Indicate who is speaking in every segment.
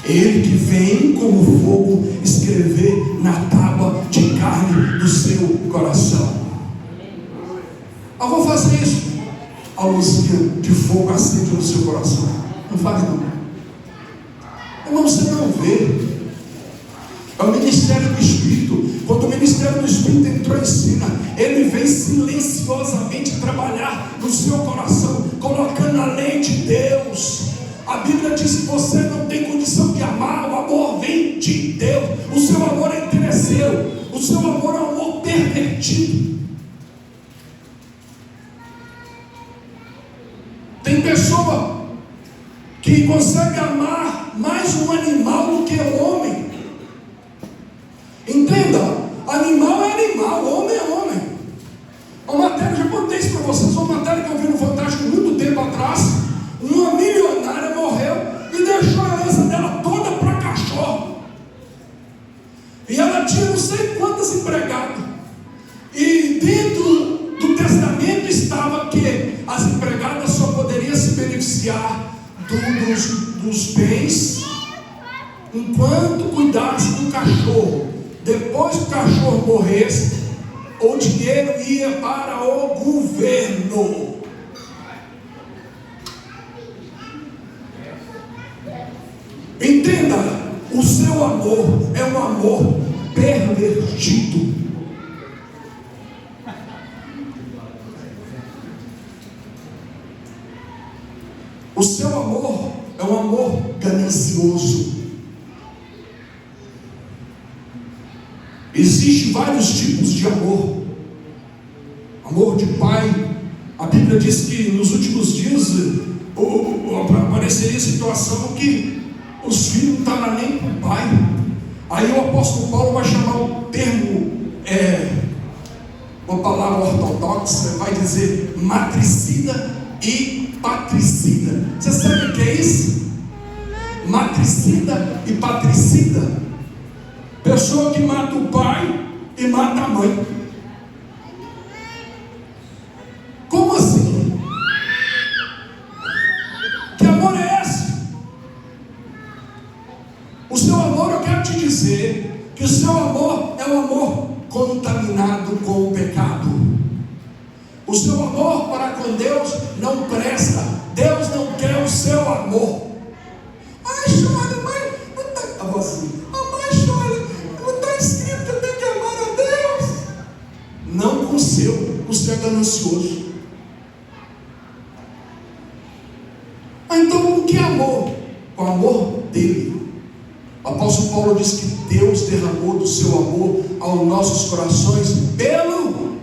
Speaker 1: Ele que vem como fogo escrever na tábua de carne do seu coração. Eu vou fazer isso. A luzinha de fogo acende no seu coração. Não faz não. Irmão, você não vê. É o ministério do Espírito. Quando o ministério do Espírito entrou em cena, ele vem silenciosamente trabalhar no seu coração, colocando a lei de Deus. A Bíblia diz que você não tem condição de amar. O amor vem de Deus. O seu amor é interesseiro. O seu amor é um amor pervertido. Tem pessoa que consegue amar mais um animal do que o homem. Entenda, animal é animal, homem é homem. Uma matéria, já contei isso para vocês, uma matéria que eu vi no Fantástico muito tempo atrás. Uma milionária morreu e deixou a herança dela toda para cachorro. E ela tinha não sei quantas empregadas. E dentro do testamento estava que as empregadas só poderiam se beneficiar dos bens enquanto cuidasse do cachorro. Depois que o cachorro morresse, o dinheiro ia para o governo. Entenda, o seu amor é um amor pervertido. O seu amor é um amor ganancioso. Existem vários tipos de amor. Amor de pai. A Bíblia diz que nos últimos dias apareceria situação que os filhos não estavam nem com o pai. Aí o apóstolo Paulo vai chamar o termo, uma palavra ortodoxa, vai dizer matricida e patricida. Você sabe o que é isso? Matricida e patricida. Pessoa que mata o pai e mata a mãe. Como assim? Que amor é esse? O seu amor, eu quero te dizer que o seu amor é um amor contaminado com o pecado. O seu amor para com Deus não presta. Deus não quer o seu amor. Ai, chora, mãe. Não está assim. A mãe chora. Não está escrito que eu tenho que amar a Deus. Não com o seu. O seu é ganancioso. Então, com que amor? Com o amor dele. O apóstolo Paulo diz que Deus derramou do seu amor aos nossos corações pelo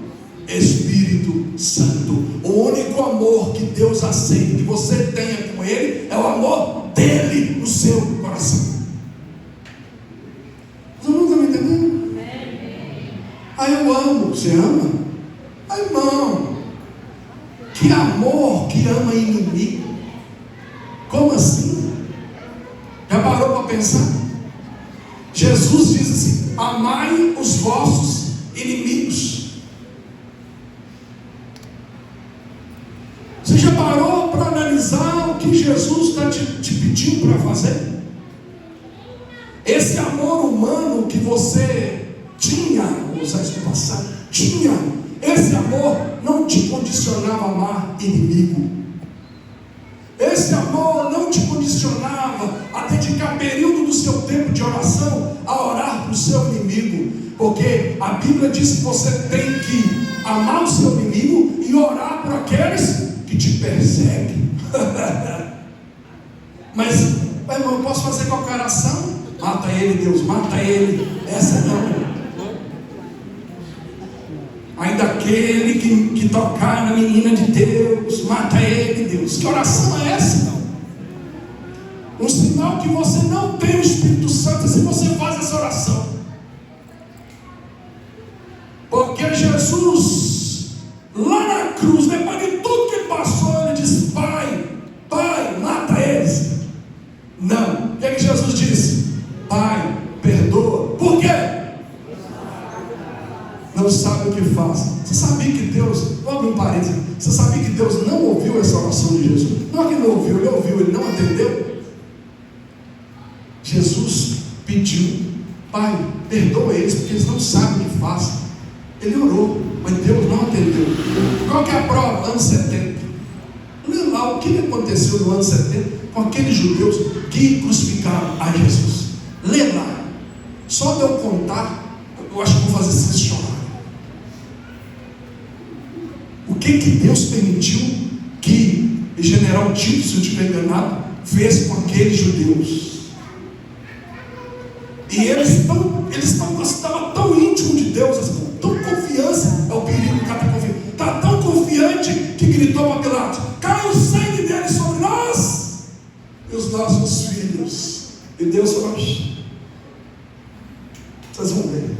Speaker 1: Espírito Santo. O único amor que Deus aceita que você tenha com Ele é o amor dele no seu coração. Você não está me entendendo? Ah, eu amo. Você ama? Ah, irmão, que amor que ama inimigo. Como assim? Já parou para pensar? Jesus diz assim: amai os vossos inimigos. Você já parou para analisar o que Jesus está te pedindo para fazer? Esse amor humano que você tinha, vou usar isso no passado, esse amor não te condicionava a amar inimigo. Esse amor não te condicionava a dedicar período do seu tempo de oração a orar para o seu inimigo, porque a Bíblia diz que você tem que amar o seu inimigo e orar por aqueles que te perseguem. Mas, irmão, eu posso fazer qualquer oração? Mata ele, Deus, mata ele. Essa não. Ainda aquele que tocar na menina de Deus, mata ele, Deus. Que oração é essa? Um sinal que você não tem o Espírito Santo se você faz essa oração. Porque Jesus, lá na cruz, depois de tudo que passou, ele disse: Pai, mata eles. Não. O que é que Jesus disse? Pai, perdoa. Por quê? Não sabe o que faz. Você sabia que Deus, vou abrir um parênteses, você sabia que Deus não ouviu essa oração de Jesus? Não é que não ouviu, ele ouviu, ele não atendeu. Pai, perdoa eles, porque eles não sabem o que fazem. Ele orou, mas Deus não atendeu. Qual que é a prova? Ano 70. Lê lá o que aconteceu no ano 70 com aqueles judeus que crucificaram a Jesus. Lê lá. Só de eu contar, eu acho que vou fazer vocês chorar. O que Deus permitiu que o general Tito, se eu estiver enganado, fez com aqueles judeus? E eles estavam tão íntimos de Deus, tão confiança, é o perigo do cara estar confiante. Está tão confiante que gritou para Pilatos: cai o sangue deles sobre nós e os nossos filhos. E Deus falou: vocês vão ver.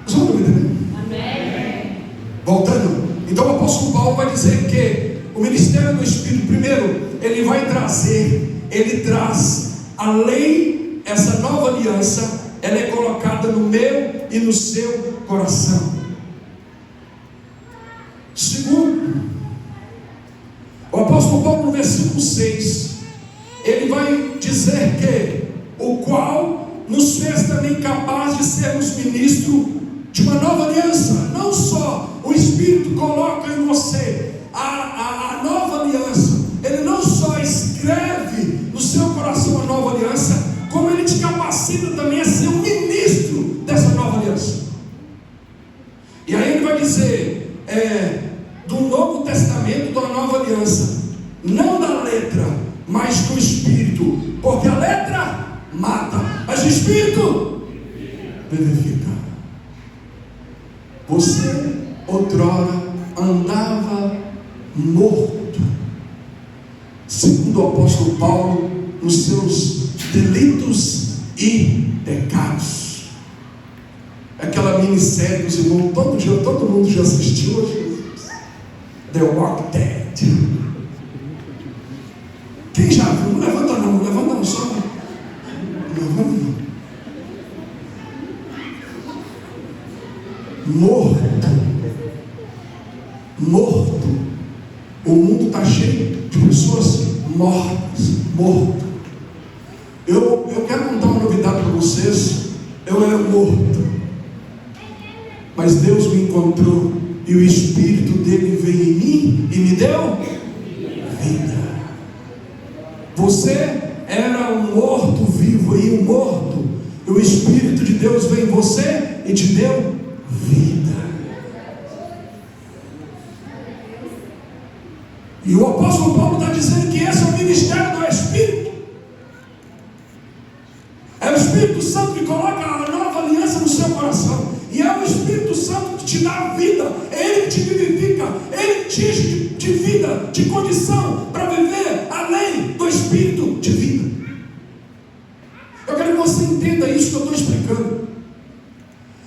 Speaker 1: Vocês vão entender? Amém. Voltando, então o apóstolo Paulo vai dizer que o ministério do Espírito, primeiro, ele traz a lei, essa nova aliança, ela é colocada no meu e no seu coração. Segundo, o apóstolo Paulo, no versículo 6, ele vai dizer que o qual nos fez também capaz de sermos ministros de uma nova aliança. Não só o Espírito coloca em você a nova aliança, ele não só escreve no seu coração a nova aliança, como ele te capacita também a ser um ministro dessa nova aliança. E aí ele vai dizer do Novo Testamento, da nova aliança, não da letra, mas do Espírito, porque a letra mata, mas o Espírito vivifica. Você outrora andava morto, segundo o apóstolo Paulo, nos seus delitos e pecados. Aquela minissérie dos irmãos, todo mundo já assistiu hoje, The Walking Dead. Quem já viu? Não levanta não, só não levanta não. Morto. O mundo está cheio de pessoas mortas. Eu quero contar uma novidade para vocês. Eu era morto, mas Deus me encontrou e o Espírito dele veio em mim e me deu vida. Você era um morto vivo e um morto, e o Espírito de Deus veio em você e te deu vida. E o apóstolo Paulo está dizendo que esse é o ministério do Espírito. É o Espírito Santo que coloca a nova aliança no seu coração. E é o Espírito Santo que te dá a vida. É Ele que te vivifica. Ele te enche de vida, de condição para viver além do Espírito de vida. Eu quero que você entenda isso que eu estou explicando.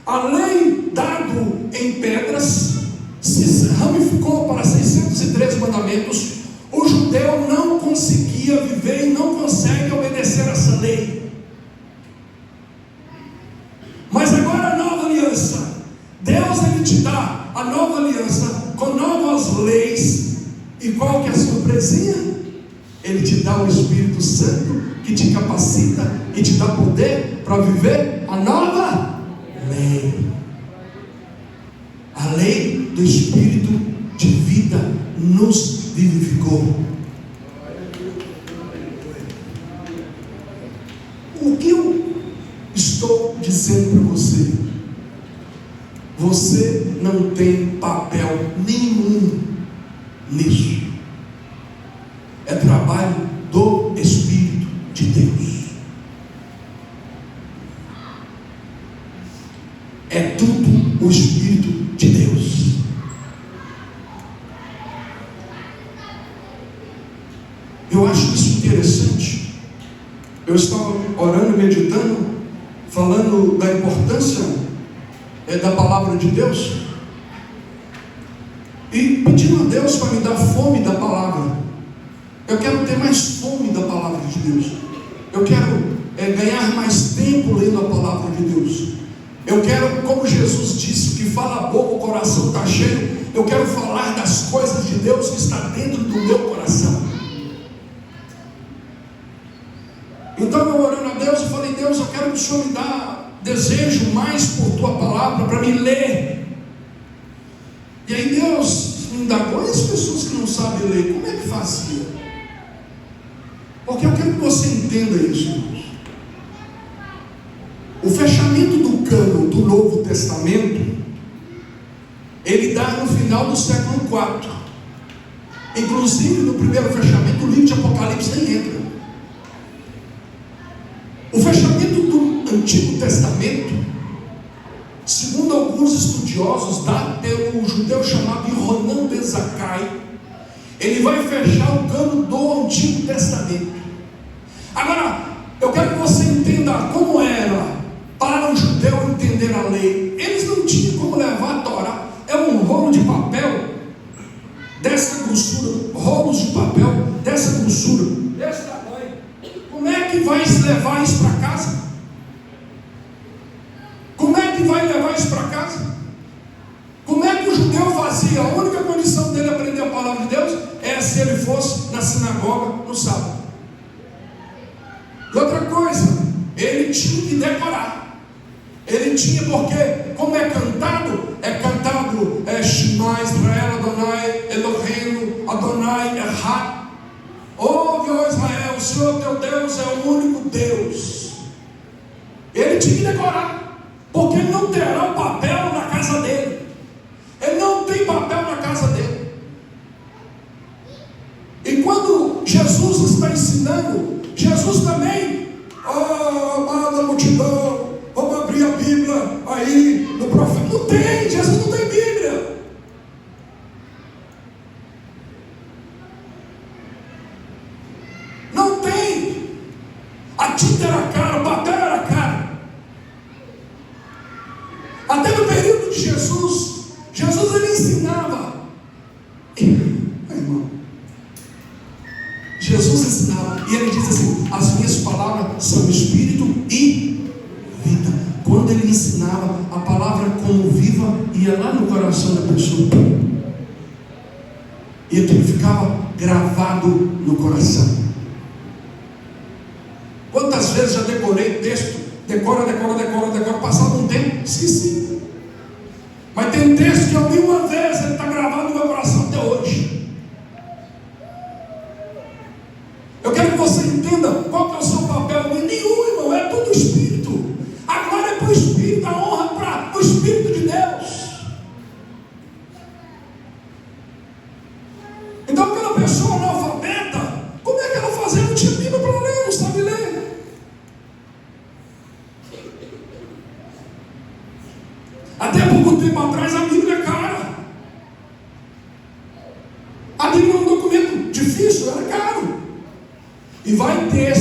Speaker 1: A lei dado em pedras se ramificou para 613 mandamentos. O judeu não conseguia viver e não consegue obedecer essa lei. Mas agora a nova aliança, Deus ele te dá a nova aliança com novas leis. E qual que é a surpresinha? Ele te dá o Espírito Santo que te capacita e te dá poder para viver a nova lei. A lei do Espírito de vida nos vivificou. O que eu estou dizendo para você? Você não tem papel nenhum nisso. É trabalho do Espírito de Deus. É tudo o Espírito de Deus. Eu acho isso interessante. Eu estava orando, meditando, falando da importância da palavra de Deus e pedindo a Deus para me dar fome da palavra. Eu quero ter mais fome da palavra de Deus. Eu quero ganhar mais tempo lendo a palavra de Deus. Eu quero, como Jesus disse, que fala a boca, o coração está cheio. Eu quero falar das coisas de Deus que está dentro do meu coração. Então eu orando a Deus, eu falei: Deus, eu quero que o Senhor me dá desejo mais por tua palavra, para me ler. E aí Deus me indagou: e as pessoas que não sabem ler, como é que fazia? Porque eu quero que você entenda isso, irmãos. O fechamento do cânon do Novo Testamento, ele dá no final do século IV. Inclusive no primeiro fechamento, o livro de Apocalipse nem entra. O fechamento do Antigo Testamento, segundo alguns estudiosos, dá pelo judeu chamado Yohanan ben Zakkai. Ele vai fechar o cano do Antigo Testamento. Agora, eu quero que você entenda como era para o judeu entender a lei. Eles não tinham como levar a Torá. É um rolo de papel dessa grossura, rolos de papel dessa grossura, desse tamanho. Como é que vai levar isso para casa? Como é que vai levar isso para casa? Como é que o judeu fazia? A única condição dele aprender a palavra de Deus é se ele fosse na sinagoga no sábado. E outra coisa, ele tinha que decorar. Ele tinha, porque como é cantado Shema Israel Adonai Eloheinu Adonai Echad. Ouve, ó Israel, o Senhor teu Deus é o único Deus. Ele tinha que decorar, porque ele não terá o papel na casa dele. Ele não tem papel na casa dele. E quando Jesus está ensinando, Jesus também, amada multidão, vamos abrir a Bíblia aí no profeta. Não tem, Jesus não tem Bíblia. Não tem. A tinta era cara, o papel era caro. Até no período de Jesus ele ensinava. Irmão, Jesus ensinava, e ele diz assim: as minhas palavras são espírito e vida. Quando ele ensinava, a palavra como viva ia lá no coração da pessoa, e aquilo ficava gravado no coração. Quantas vezes já decorei texto, decora, passado um tempo, esqueci. Mas tem texto que eu li uma vez, ele está gravado no meu coração até hoje. Eu quero que você entenda qual que é o seu papel. Nenhum, irmão, é tudo Espírito. A glória é para o Espírito, a honra é para o Espírito de Deus. Então, aquela pessoa analfabeta, como é que ela fazia? Não tinha Bíblia para ler, não sabe ler. Até pouco tempo atrás a Bíblia é cara. A Bíblia é um documento difícil, era caro. E vai ter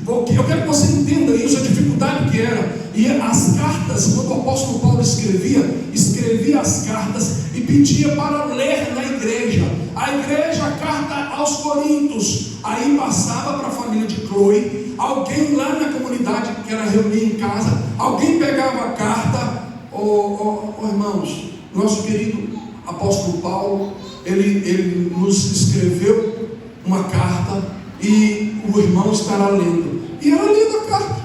Speaker 1: porque eu quero que você entenda isso, a dificuldade que era. E as cartas, quando o apóstolo Paulo escrevia as cartas e pedia para ler na igreja. A igreja, a carta aos Coríntios, aí passava para a família de Chloe. Alguém lá na comunidade que era reunida em casa, alguém pegava a carta. Irmãos, nosso querido apóstolo Paulo, ele nos escreveu uma carta e o irmão estará lendo. E era lida a carta.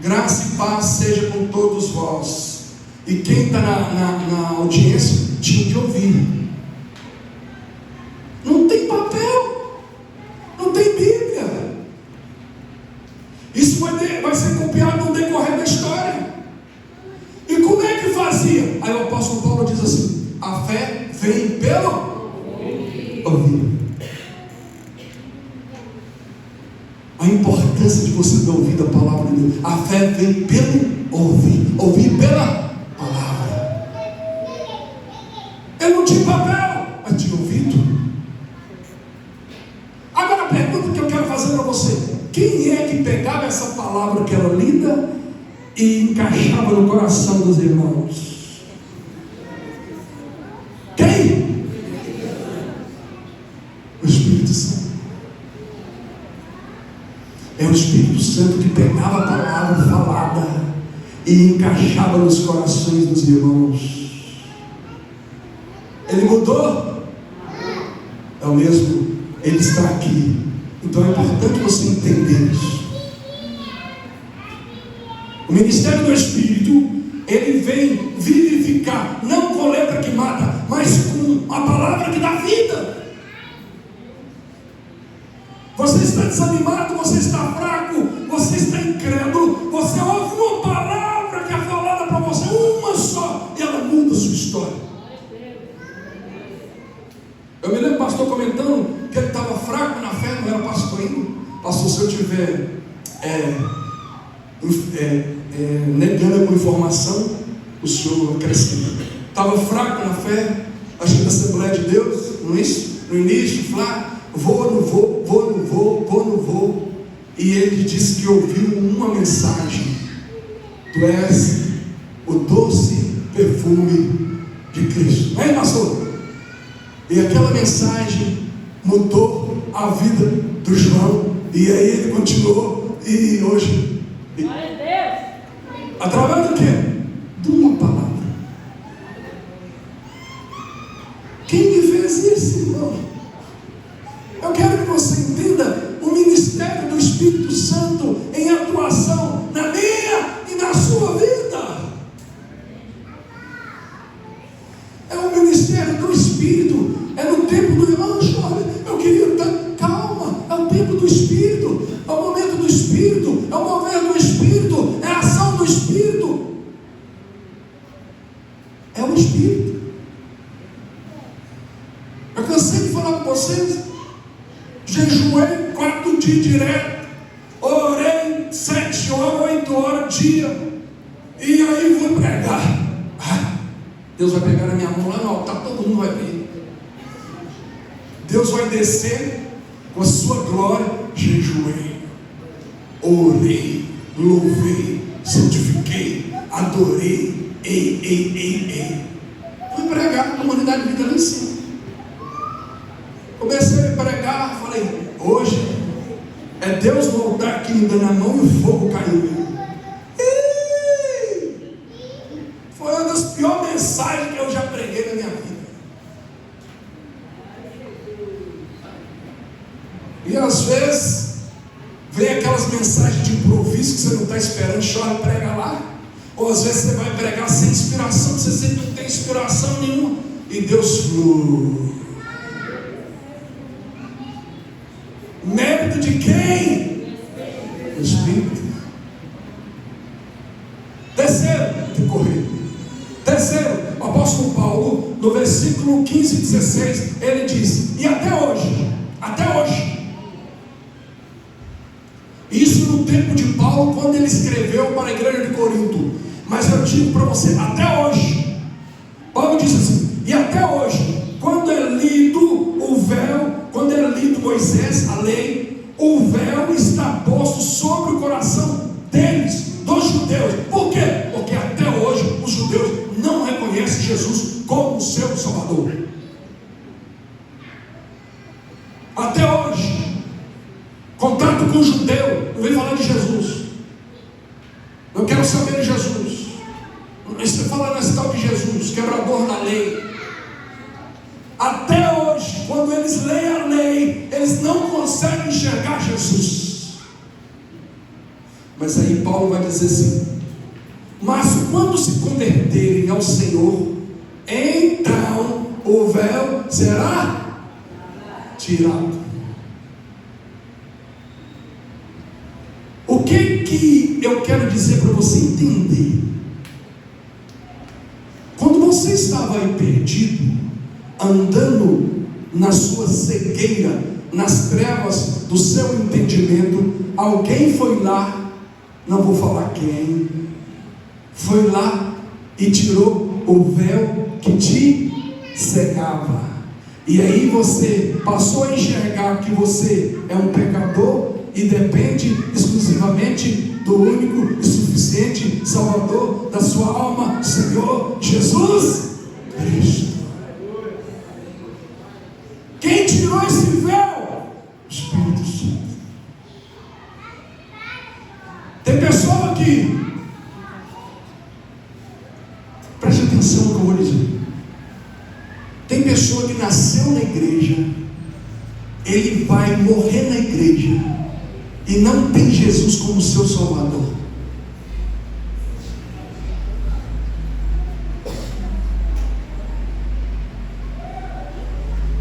Speaker 1: Graça e paz seja com todos vós. E quem está na audiência tinha que ouvir. Não tem papel, não tem Bíblia. Isso vai ser copiado no decorrer da história. E como é que fazia? Aí o apóstolo Paulo diz assim: a fé vem pelo ouvir. A importância de você ter ouvido a palavra de Deus. A fé vem pelo ouvir. Ouvir pela palavra. Eu não tinha papel, mas tinha ouvido. Agora a pergunta que eu quero fazer para você: quem é que pegava essa palavra que era lida e encaixava no coração dos irmãos? Quem? O Espírito Santo. É o Espírito Santo que pegava a palavra falada e encaixava nos corações dos irmãos. Ele mudou? É o mesmo. Ele está aqui. Então é importante você entender isso. O ministério do Espírito, ele vem vivificar, não com letra que mata, mas com a palavra que dá vida. Você está desanimado, você está fraco, você está incrédulo, você ouve uma palavra que é falada para você, uma só, e ela muda a sua história. Eu me lembro do pastor comentando que ele estava fraco na fé, não era pastor ainda. Pastor, se eu tiver negando alguma informação, o senhor acrescenta. Estava fraco na fé, acho que da Assembleia de Deus, no início, fraco. Vou, não vou. E ele disse que ouviu uma mensagem: tu és o doce perfume de Cristo. Não é, pastor? E aquela mensagem mudou a vida do João. E aí ele continuou. E hoje, através do quê? De uma palavra. Quem me fez isso, irmão? Eu quero que você entenda o ministério do Espírito Santo em atuação na minha e na sua vida. É o ministério do Espírito. É no tempo do irmão. Olha, eu queria estar calma. É o tempo do Espírito. É o momento do Espírito. É o mover do Espírito. É a ação do Espírito. É o Espírito. Eu cansei de falar com vocês. Jejuei 4 dias direto, orei 7 horas, 8 horas dia, e aí vou pregar. Deus vai pegar na minha mão lá no altar, todo mundo vai ver. Deus vai descer com a sua glória. Jejuei, orei, louvei, santifiquei, adorei, fui pregar na comunidade de vida lá em cima. Comecei a pregar, falei, hoje é Deus voltar aqui me dando a mão e o fogo caiu. Foi uma das piores mensagens que eu já preguei na minha vida. E às vezes vem aquelas mensagens de improviso que você não está esperando, chora e prega lá. Ou às vezes você vai pregar sem inspiração, você sempre não tem inspiração nenhuma, e Deus flui. Mérito de quem? O Espírito. Terceiro, o apóstolo Paulo, no versículo 15 e 16, ele diz: e até hoje, isso no tempo de Paulo, quando ele escreveu para a igreja de Corinto, mas eu digo para você, até hoje, Paulo diz assim, e até hoje, quando é lido o véu, quando é lido Moisés, a lei, o véu está posto sobre o coração deles, dos judeus. Por quê? Porque até hoje os judeus não reconhecem Jesus como seu Salvador. Até hoje, contato com o judeu, não vem falar de Jesus. Eu quero saber de Jesus. Você fala nesse tal de Jesus, quebrador da lei. Até hoje, quando eles leem a lei, eles não conseguem enxergar Jesus. Mas aí Paulo vai dizer assim: mas quando se converterem ao Senhor, então o véu será tirado. O que eu quero dizer para você entender? Quando você estava aí perdido, andando na sua cegueira, nas trevas do seu entendimento, alguém foi lá, não vou falar quem, foi lá e tirou o véu que te cegava. E aí você passou a enxergar que você é um pecador e depende exclusivamente do único e suficiente Salvador da sua alma, Senhor Jesus Cristo. Quem tirou esse véu? O Espírito Santo. Tem pessoa aqui, preste atenção no que eu vou dizer. Tem pessoa que nasceu na igreja ele vai morrer na igreja e não tem Jesus como seu Salvador.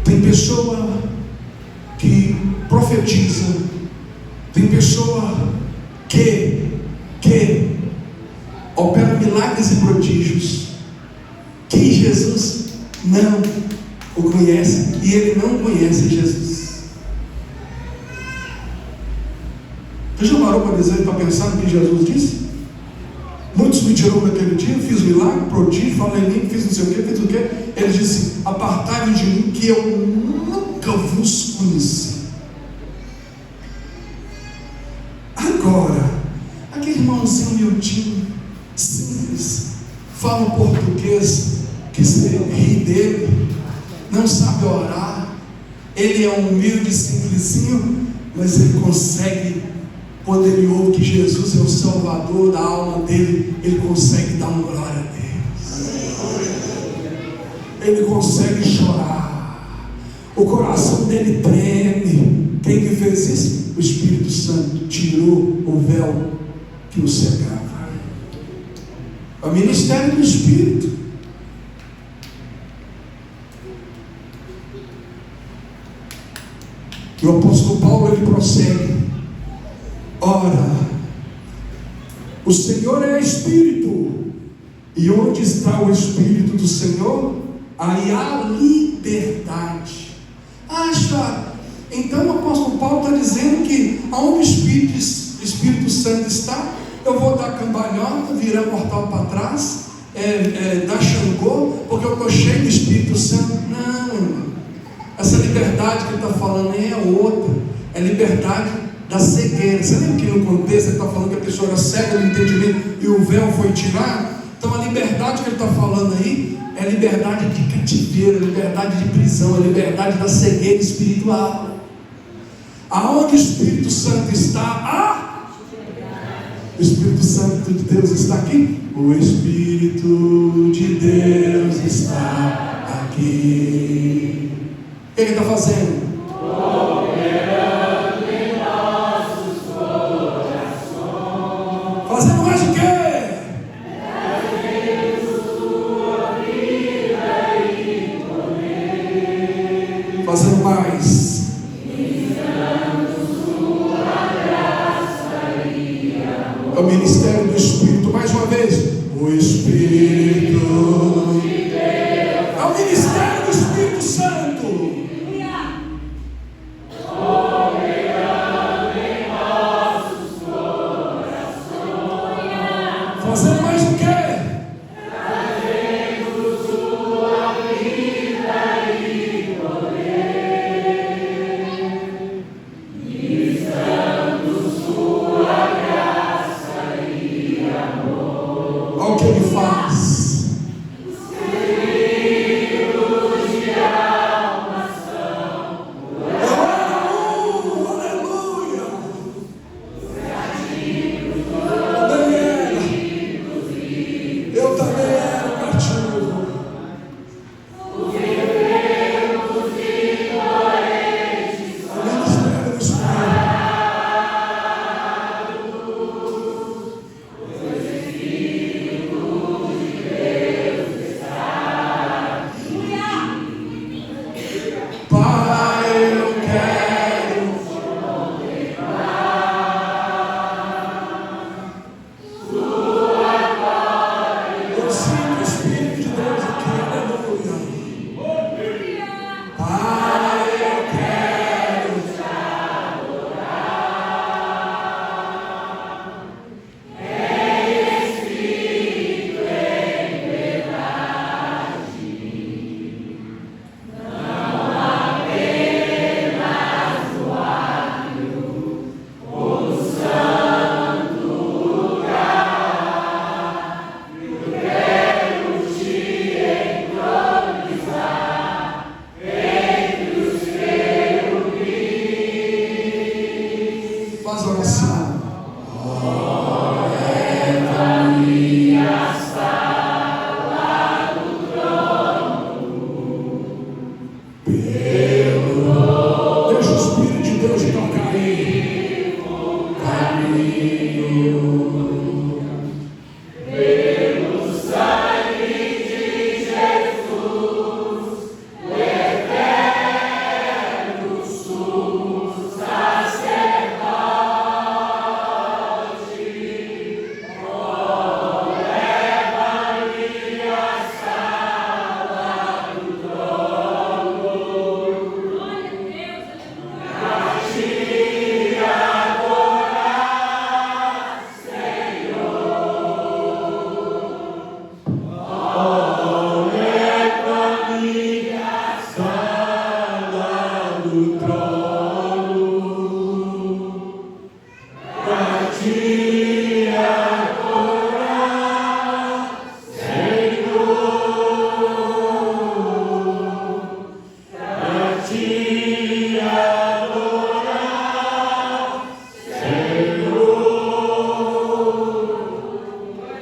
Speaker 1: Tem pessoa que profetiza, tem pessoa que opera milagres e prodígios, que Jesus não o conhece e ele não conhece Jesus. Você já parou para dizer, para pensar no que Jesus disse? Muitos me tirou naquele dia, fiz milagre, prodígio, falei em língua, fiz não sei o que, fiz o que. Ele disse: apartai-vos de mim, que eu nunca vos conheci. Agora, aquele irmãozinho miudinho, simples, fala português, que você ri dele, não sabe orar, ele é humilde, simplesinho, mas ele consegue, quando ele ouve que Jesus é o Salvador da alma dele, ele consegue dar uma glória a Deus, ele consegue chorar, o coração dele treme. Quem que fez isso? O Espírito Santo tirou o véu que o cegava. É o ministério do Espírito. E o apóstolo Paulo, ele prossegue: ora, o Senhor é Espírito, e onde está o Espírito do Senhor, aí há liberdade. Então o apóstolo Paulo está dizendo que aonde o Espírito Santo está, eu vou dar cambalhota, virar mortal para trás, dar Xangô, porque eu estou cheio do Espírito Santo. Não, irmão. Essa liberdade que ele está falando é outra, é liberdade da cegueira. Você lembra que no contexto ele está falando que a pessoa era cega no entendimento e o véu foi tirado? Então a liberdade que ele está falando aí é a liberdade de cativeiro, a liberdade de prisão, a liberdade da cegueira espiritual. Aonde o Espírito Santo está? O Espírito Santo de Deus está aqui? O Espírito de Deus está aqui. O que ele está fazendo? Operando em nossos corações. Fazendo mais o quê? Trazendo sua vida e poder. Fazendo mais. Ensinando sua graça e amor. É o ministério do Espírito. Mais uma vez. O Espírito de Deus. É o ministério do Espírito Santo. Fazendo mais o quê? Trazendo sua vida e poder, ministrando sua graça e amor. Olha o que ele faz. Os filhos de alma são aleluia. Os cativos eu também era cativo. Os enfermos e doentes são ministérios os Espíritos de Deus está aqui. Pai, eu quero contemplar. Eu sinto o Espírito de Deus aqui, aleluia. Pai, eu quero te adorar. Em espírito, em verdade, não apenas no átrio ou no santo lugar. Eu quero te entronizar entre os querubins. Faz oração. Leva minha sala do trono. Deixa o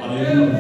Speaker 1: Aleluia.